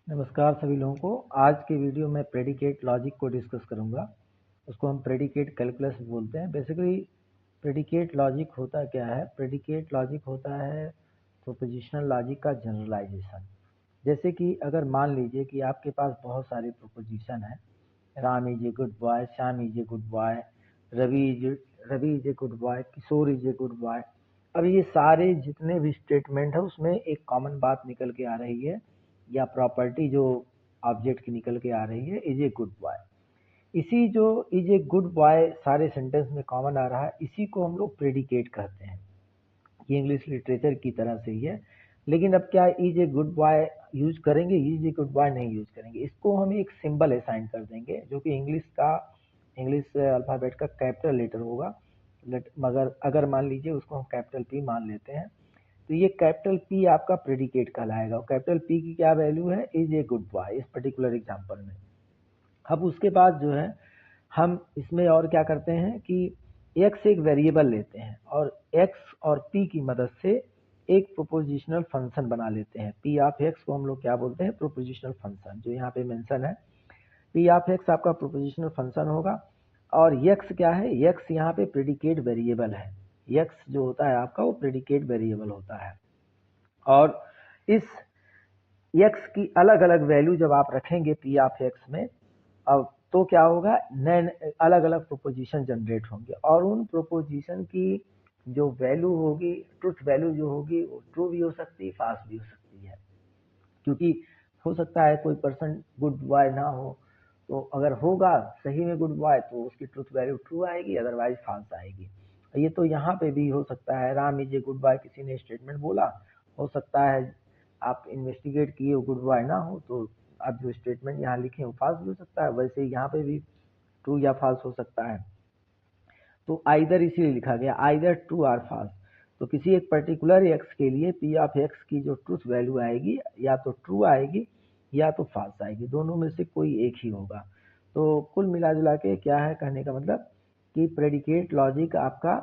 नमस्कार सभी लोगों को। आज के वीडियो में प्रेडिकेट लॉजिक को डिस्कस करूंगा। उसको हम प्रेडिकेट कैलकुलस बोलते हैं। बेसिकली प्रेडिकेट लॉजिक होता क्या है? प्रेडिकेट लॉजिक होता है प्रोपोजिशनल लॉजिक का जनरलाइजेशन। जैसे कि अगर मान लीजिए कि आपके पास बहुत सारे प्रोपोजिशन है, Ram is a good boy, Shyam is a good boy, Ravi is a good boy, Kishore is a good boy. अब ये सारे जितने भी स्टेटमेंट है उसमें एक कॉमन बात निकल के आ रही है, या प्रॉपर्टी जो ऑब्जेक्ट की निकल के आ रही है, इज ए गुड बॉय। इसी जो इज ए गुड बॉय सारे सेंटेंस में कॉमन आ रहा है, इसी को हम लोग प्रेडिकेट कहते हैं। ये इंग्लिश लिटरेचर की तरह से ही है। लेकिन अब क्या is a good boy use करेंगे? इज ए गुड बॉय नहीं यूज करेंगे। इसको हम एक सिंबल असाइन कर देंगे जो कि इंग्लिश अल्फाबेट का कैपिटल लेटर होगा। मगर अगर मान लीजिए उसको हम कैपिटल पी मान लेते हैं, तो ये कैपिटल पी आपका प्रेडिकेट कहलाएगा। और कैपिटल पी की क्या वैल्यू है? इज ए गुड बॉय इस पर्टिकुलर एग्जांपल में। अब उसके बाद जो है हम इसमें और क्या करते हैं कि x एक वेरिएबल लेते हैं और x और p की मदद से एक प्रोपोजिशनल फंक्शन बना लेते हैं। p ऑफ x को हम लोग क्या बोलते हैं? प्रोपोजिशनल फंक्शन, जो यहाँ पे मेंशन है। p ऑफ x आपका प्रोपोजिशनल फंक्शन होगा। और x क्या है? x यहाँ पे प्रेडिकेट वेरिएबल है। x जो होता है आपका वो प्रेडिकेट वेरिएबल होता है। और इस x की अलग अलग वैल्यू जब आप रखेंगे p ऑफ x में, अब तो क्या होगा? नए अलग अलग प्रोपोजिशन जनरेट होंगे और उन प्रोपोजिशन की जो वैल्यू होगी, ट्रुथ वैल्यू जो होगी, वो ट्रू भी हो सकती है, फॉल्स भी हो सकती है। क्योंकि हो सकता है कोई पर्सन गुड बॉय ना हो, तो अगर होगा सही में गुड बॉय तो उसकी ट्रुथ वैल्यू ट्रू आएगी, अदरवाइज फॉल्स आएगी। ये तो यहाँ पे भी हो सकता है। Ram is a good boy किसी ने स्टेटमेंट बोला, हो सकता है आप इन्वेस्टिगेट किए वो गुड बॉय ना हो, तो आप जो स्टेटमेंट यहाँ लिखे वो फॉल्स भी हो सकता है। वैसे यहाँ पे भी ट्रू या फॉल्स हो सकता है। तो आइदर इसीलिए लिखा गया, आइदर ट्रू और फॉल्स। तो किसी एक पर्टिकुलर एक्स के लिए पी ऑफ एक्स की जो ट्रूथ वैल्यू आएगी, या तो ट्रू आएगी या तो फॉल्स आएगी, दोनों में से कोई एक ही होगा। तो कुल मिला जुला के क्या है कहने का मतलब कि प्रेडिकेट लॉजिक आपका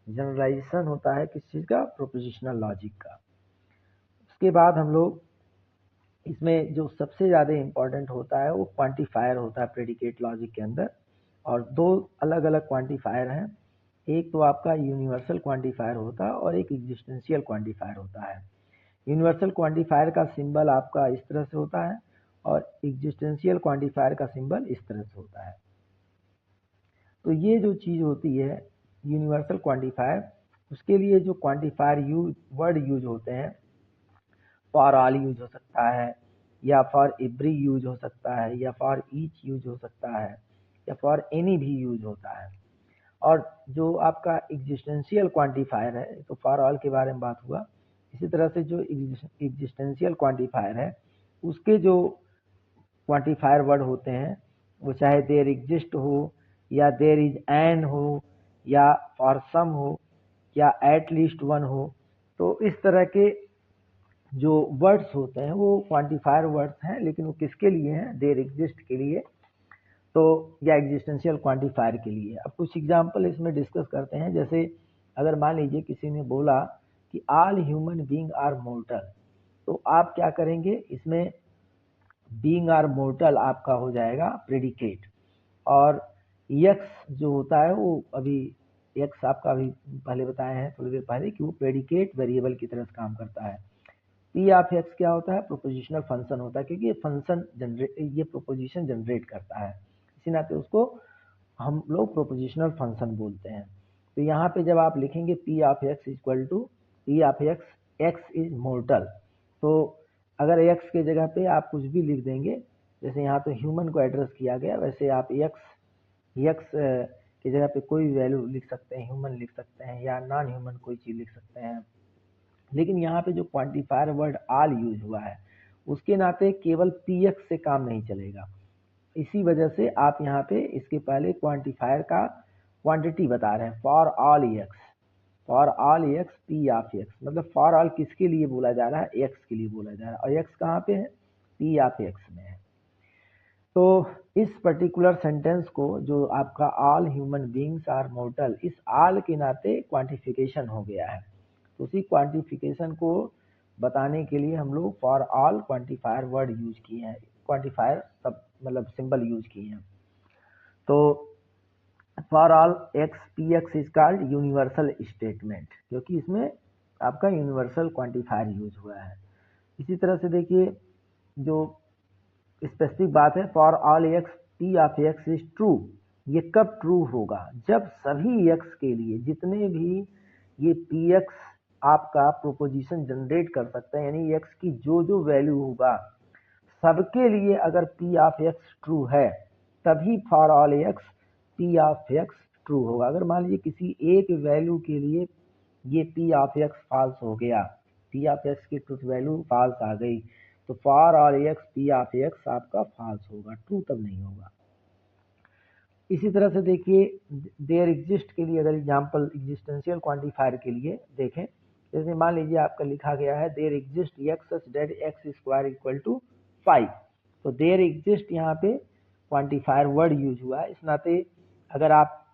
जनरलाइजेशन होता है किस चीज़ का? प्रोपोजिशनल लॉजिक का। उसके बाद हम लोग इसमें जो सबसे ज़्यादा इम्पोर्टेंट होता है वो क्वांटिफायर होता है प्रेडिकेट लॉजिक के अंदर। और दो अलग अलग क्वांटिफायर हैं। एक तो आपका यूनिवर्सल क्वांटिफायर होता है और एक एग्जिस्टेंशियल क्वांटिफायर होता है। यूनिवर्सल क्वांटिफायर का सिंबल आपका इस तरह से होता है और एग्जिस्टेंशियल क्वांटिफायर का सिंबल इस तरह से होता है। तो ये जो चीज़ होती है यूनिवर्सल क्वांटिफायर, उसके लिए जो क्वांटिफायर वर्ड यूज होते हैं, फॉर ऑल यूज हो सकता है, या फॉर एवरी यूज हो सकता है, या फॉर ईच यूज हो सकता है, या फॉर एनी भी यूज होता है। और जो आपका एग्जिस्टेंशियल क्वांटिफायर है, तो फॉर ऑल के बारे में बात हुआ, इसी तरह से जो एग्जिस्टेंशियल क्वांटिफायर है उसके जो क्वांटिफायर वर्ड होते हैं, वो चाहे देयर एग्जिस्ट हो, या देयर इज एन हो, या फॉर सम हो, या एट लीस्ट वन हो, तो इस तरह के जो वर्ड्स होते हैं वो क्वांटिफायर वर्ड्स हैं, लेकिन वो किसके लिए हैं? देयर एग्जिस्ट के लिए, तो या एग्जिस्टेंशियल क्वांटिफायर के लिए। अब कुछ एग्जांपल इसमें डिस्कस करते हैं। जैसे अगर मान लीजिए किसी ने बोला कि all human being are mortal, तो आप क्या करेंगे? इसमें बीइंग आर मोर्टल आपका हो जाएगा प्रेडिकेट, और यक्स जो होता है वो अभी यक्स आपका अभी पहले बताए हैं थोड़ी देर पहले कि वो प्रेडिकेट वेरिएबल की तरह से काम करता है। पी ऑफ एक्स क्या होता है? प्रोपोजिशनल फंक्शन होता है, क्योंकि ये प्रोपोजिशन जनरेट करता है, इसी नाते उसको हम लोग प्रोपोजिशनल फंक्शन बोलते हैं। तो यहाँ पे जब आप लिखेंगे P of X equal to P of X, X is mortal, तो अगर एक्स के जगह पे आप कुछ भी लिख देंगे, जैसे यहाँ तो ह्यूमन को एड्रेस किया गया, वैसे आप एक्स की जगह पे कोई वैल्यू लिख सकते हैं, ह्यूमन लिख सकते हैं, या नॉन ह्यूमन कोई चीज़ लिख सकते हैं। लेकिन यहाँ पे जो क्वांटिफायर वर्ड ऑल यूज हुआ है, उसके नाते केवल पी एक्स से काम नहीं चलेगा। इसी वजह से आप यहाँ पे इसके पहले क्वांटिफायर का क्वांटिटी बता रहे हैं, for all x, for all x P of x, मतलब फॉर ऑल किसके लिए बोला जा रहा है? एक्स के लिए बोला जा रहा है, और एक्स कहाँ पे है? पी ऑफ एक्स में है। तो इस पर्टिकुलर सेंटेंस को जो आपका all human beings are mortal, इस ऑल के नाते क्वांटिफिकेशन हो गया है। तो उसी क्वांटिफिकेशन को बताने के लिए हम लोग for all quantifier word use किए हैं, क्वांटिफायर सब मतलब सिंबल यूज किए हैं। तो for all x P x is called universal statement, क्योंकि इसमें आपका यूनिवर्सल क्वांटिफायर यूज हुआ है। इसी तरह से देखिए जो स्पेसिफिक बात है, for all x P of x is true, ये कब ट्रू होगा? जब सभी एक्स के लिए, जितने भी ये पी एक्स आपका प्रोपोजिशन जनरेट कर सकते हैं, यानी एक्स की जो जो वैल्यू होगा सबके लिए अगर पी ऑफ एक्स ट्रू है तभी for all x P of X true होगा। अगर मान लीजिए किसी एक वैल्यू के लिए ये पी ऑफ एक्स फॉल्स हो गया, पी ऑफ एक्स की ट्रूथ वैल्यू फॉल्स आ गई, तो for all x P of X आपका फॉल्स होगा, ट्रू तब नहीं होगा। इसी तरह से देखिए देयर एग्जिस्ट के लिए, अगर एग्जांपल एग्जिस्टेंशियल क्वांटिफायर के लिए देखें, जैसे मान लीजिए आपका लिखा गया है there exist X such that X square equal to 5, तो देयर एग्जिस्ट यहाँ पे क्वांटिफायर वर्ड यूज हुआ है। इस नाते अगर आप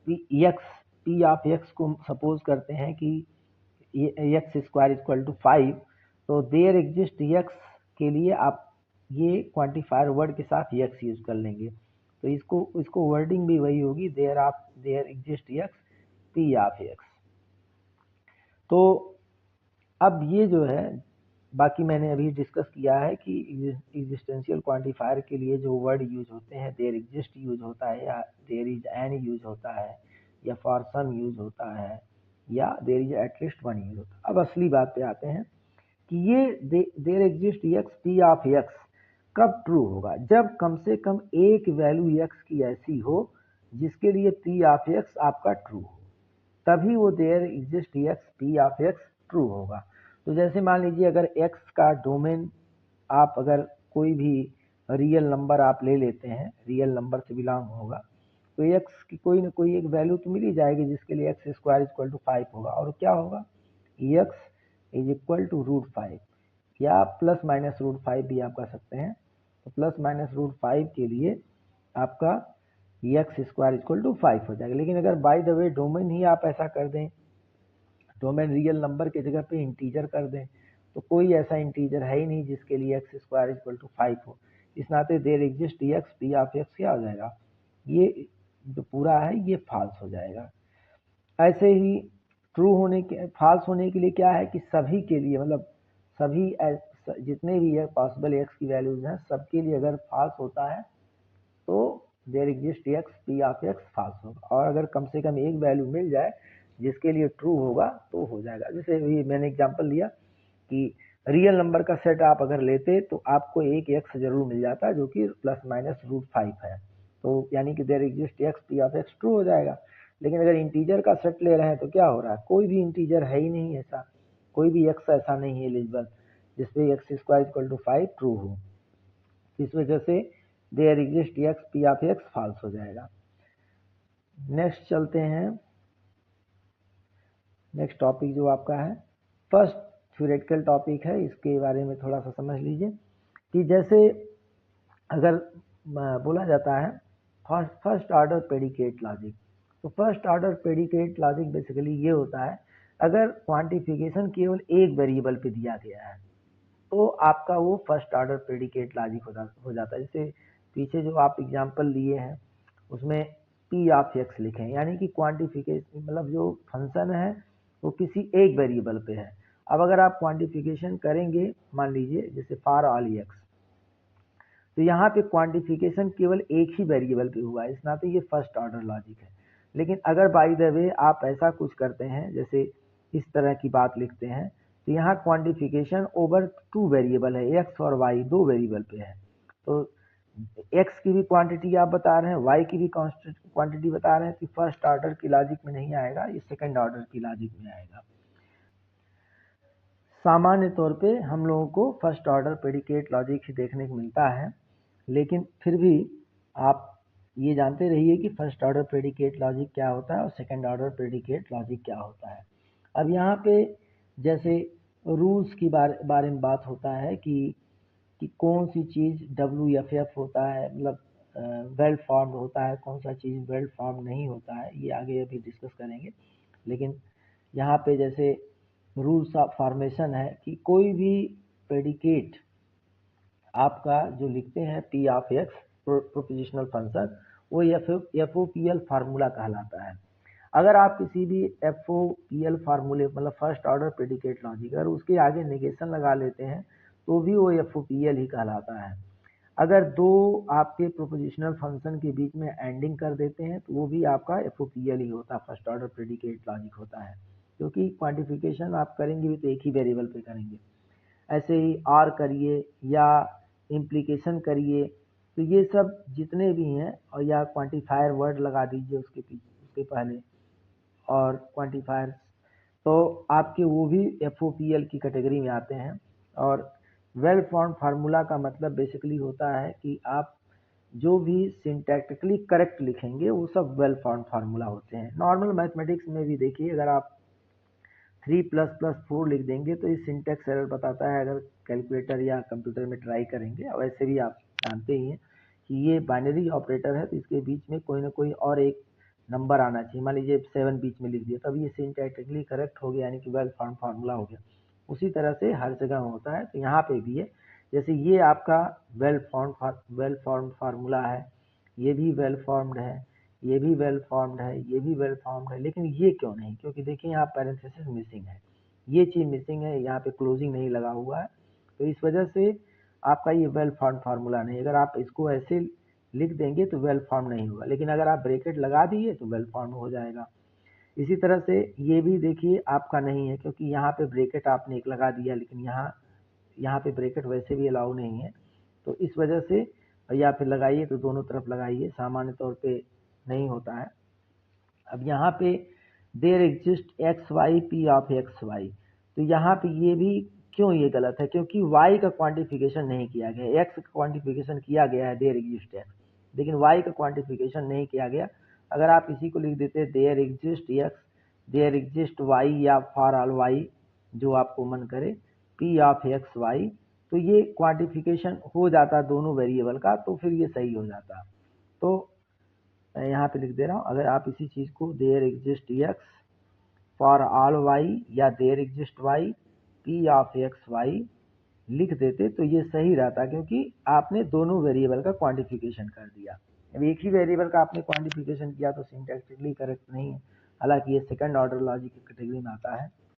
पी ऑफ एक्स को सपोज करते हैं कि एक्स स्क्वायर इक्वल टू 5, तो देयर एग्जिस्ट एक्स के लिए आप ये क्वांटिफायर वर्ड के साथ एक्स यूज कर लेंगे, तो इसको वर्डिंग भी वही होगी, there exist X P of X. तो अब ये जो है बाकी मैंने अभी डिस्कस किया है कि एग्जिस्टेंशियल क्वांटिफायर के लिए जो वर्ड यूज होते हैं, देयर एग्जिस्ट यूज होता है, या देयर इज एन यूज होता है, या फॉर सम यूज होता है, या there is at least one use होता है। अब असली बात पे आते हैं कि ये there exist X P of X कब ट्रू होगा? जब कम से कम एक वैल्यू एक्स की ऐसी हो जिसके लिए पी ऑफ एक्स आपका ट्रू हो, तभी वो there exist X P of X true होगा। तो जैसे मान लीजिए अगर एक्स का डोमेन आप अगर कोई भी रियल नंबर आप ले लेते हैं, रियल नंबर से बिलोंग होगा, तो एक्स की कोई ना कोई एक वैल्यू तो मिल ही जाएगी जिसके लिए एक्स स्क्वायर इक्वल टू 5 होगा, और क्या होगा, एक्स इज इक्वल टू √5, या प्लस माइनस √5 भी आप कर सकते हैं। तो प्लस माइनस √5 के लिए आपका एक्स स्क्वायर इक्वल टू 5 हो जाएगा। लेकिन अगर बाय द वे डोमेन ही आप ऐसा कर दें, डोमेन रियल नंबर की जगह पे इंटीजर कर दें, तो कोई ऐसा इंटीजर है ही नहीं जिसके लिए एक्स स्क्वायर इक्वल टू 5 हो। इस नाते there exist X P of X क्या हो जाएगा, ये जो पूरा है ये फॉल्स हो जाएगा। ऐसे ही ट्रू होने के, फॉल्स होने के लिए क्या है कि सभी के लिए, मतलब सभी जितने भी पॉसिबल एक्स की वैल्यूज हैं सबके लिए अगर फॉल्स होता है तो there exist X P of X false होगा, और अगर कम से कम एक वैल्यू मिल जाए जिसके लिए ट्रू होगा तो हो जाएगा। जैसे भी मैंने एग्जांपल लिया कि रियल नंबर का सेट आप अगर लेते तो आपको एक एक्स जरूर मिल जाता जो कि प्लस माइनस √5 है, तो यानी कि there exist X P of X true हो जाएगा। लेकिन अगर इंटीजर का सेट ले रहे हैं तो क्या हो रहा है, कोई भी इंटीजर है ही नहीं ऐसा, कोई भी एक्स ऐसा नहीं है एलिजिबल जिसपे X square equal to 5 true हो। इस वजह से there exist X P of X false हो जाएगा। नेक्स्ट चलते हैं, नेक्स्ट टॉपिक जो आपका है फर्स्ट थ्योरेटिकल टॉपिक है, इसके बारे में थोड़ा सा समझ लीजिए कि जैसे अगर बोला जाता है फर्स्ट ऑर्डर प्रेडिकेट लॉजिक, तो first order predicate logic basically ये होता है अगर क्वांटिफिकेशन केवल एक वेरिएबल पे दिया गया है तो आपका वो फर्स्ट ऑर्डर प्रेडिकेट लॉजिक हो जाता है। जैसे पीछे जो आप एग्जांपल लिए हैं उसमें पी ऑफ एक्स लिखे हैं, यानी कि क्वांटिफिकेशन मतलब जो फंक्शन है वो किसी एक वेरिएबल पे है। अब अगर आप क्वांटिफिकेशन करेंगे, मान लीजिए जैसे फॉर ऑल एक्स, तो यहाँ पे क्वांटिफिकेशन केवल एक ही वेरिएबल पे हुआ है, इस नाते ये फर्स्ट ऑर्डर लॉजिक है। लेकिन अगर बाय द वे आप ऐसा कुछ करते हैं, जैसे इस तरह की बात लिखते हैं, तो यहाँ क्वांटिफिकेशन ओवर 2 वेरिएबल है, एक्स और वाई 2 वेरिएबल पे है, तो एक्स की भी क्वांटिटी आप बता रहे हैं, वाई की भी क्वांटिटी बता रहे हैं, तो फर्स्ट ऑर्डर की लॉजिक में नहीं आएगा, ये सेकंड ऑर्डर की लॉजिक में आएगा। सामान्य तौर पे हम लोगों को फर्स्ट ऑर्डर प्रेडिकेट लॉजिक ही देखने को मिलता है, लेकिन फिर भी आप ये जानते रहिए कि फर्स्ट ऑर्डर प्रेडिकेट लॉजिक क्या होता है और सेकंड ऑर्डर प्रेडिकेट लॉजिक क्या होता है। अब यहाँ पे जैसे रूल्स की बारे में बात होता है कि कौन सी चीज़ WFF होता है, मतलब वेल फॉर्म्ड होता है, कौन सा चीज़ वेल फॉर्म्ड नहीं होता है, ये आगे अभी डिस्कस करेंगे। लेकिन यहाँ पे जैसे रूल्स ऑफ फॉर्मेशन है कि कोई भी प्रेडिकेट आपका जो लिखते हैं P of X propositional function, वो F O P L formula कहलाता है। अगर आप किसी भी एफ ओ पी एल फार्मूले मतलब फर्स्ट ऑर्डर प्रेडिकेट लॉजिक अगर उसके आगे नेगेशन लगा लेते हैं तो भी वो एफ ओ पी एल ही कहलाता है। अगर दो आपके प्रोपोजिशनल फंक्शन के बीच में एंडिंग कर देते हैं तो वो भी आपका एफ ओ पी एल ही होता है, फर्स्ट ऑर्डर प्रेडिकेट लॉजिक होता है। क्योंकि क्वांटिफिकेशन आप करेंगे भी तो एक ही वेरिएबल पे करेंगे। ऐसे ही आर करिए या इम्प्लीकेशन करिए, तो ये सब जितने भी हैं, और या क्वांटिफायर वर्ड लगा दीजिए उसके पीछे उसके पहले और क्वांटिफायर, तो आपके वो भी एफ ओ पी एल की कैटेगरी में आते हैं। और वेल फॉर्म फार्मूला का मतलब बेसिकली होता है कि आप जो भी सिंटैक्टिकली करेक्ट लिखेंगे वो सब वेल फॉर्म फार्मूला होते हैं। नॉर्मल मैथमेटिक्स में भी देखिए, अगर आप 3++4 लिख देंगे तो ये सिंटैक्स एरर बताता है अगर कैलकुलेटर या कंप्यूटर में ट्राई करेंगे। और वैसे भी आप जानते ही हैं कि ये बाइनरी ऑपरेटर है, तो इसके बीच में कोई ना कोई और एक नंबर आना चाहिए। मान लीजिए 7 बीच में लिख दिया, तब ये सिंटैक्टिकली करेक्ट हो गया, यानी कि वेल फॉर्म फार्मूला हो गया। उसी तरह से हर जगह होता है, तो यहाँ पे भी है। जैसे ये आपका वेल फॉर्म फार्मूला है, ये भी वेल फॉर्म्ड है, ये भी वेल फॉर्म्ड है, ये भी वेल फॉर्म्ड है, लेकिन ये क्यों नहीं? क्योंकि देखिए यहाँ पैरेंथेसिस मिसिंग है, ये चीज़ मिसिंग है, यहाँ पे क्लोजिंग नहीं लगा हुआ है, तो इस वजह से आपका ये वेल फॉर्म फार्मूला नहीं। अगर आप इसको ऐसे लिख देंगे तो वेल फॉर्म नहीं होगा, लेकिन अगर आप ब्रैकेट लगा दिए तो वेल फॉर्म हो जाएगा। इसी तरह से ये भी देखिए आपका नहीं है, क्योंकि यहाँ पे ब्रैकेट आपने एक लगा दिया, लेकिन यहाँ पे ब्रैकेट वैसे भी अलाउ नहीं है, तो इस वजह से, या फिर लगाइए तो दोनों तरफ लगाइए, सामान्य तौर पे नहीं होता है। अब यहाँ पे there exist X Y P of X Y, तो यहाँ पे ये भी क्यों ये गलत है? क्योंकि वाई का क्वांटिफिकेशन नहीं किया गया, एक्स का क्वांटिफिकेशन किया गया है देयर एग्जिस्ट एक्स, लेकिन वाई का क्वांटिफिकेशन नहीं किया गया। अगर आप इसी को लिख देते there exist X, there exist Y, या फॉर ऑल वाई, जो आपको मन करे, पी ऑफ एक्स वाई, तो ये क्वांटिफिकेशन हो जाता दोनों वेरिएबल का, तो फिर ये सही हो जाता। तो मैं यहाँ पे लिख दे रहा हूँ, अगर आप इसी चीज़ को there exist X for all Y या there exist Y P of X Y लिख देते तो ये सही रहता, क्योंकि आपने दोनों वेरिएबल का क्वांटिफिकेशन कर दिया। अब एक ही वेरिएबल का आपने क्वांटिफिकेशन किया तो सिंटैक्टिकली करेक्ट नहीं है, हालांकि ये सेकंड ऑर्डर लॉजिक की कैटेगरी में आता है।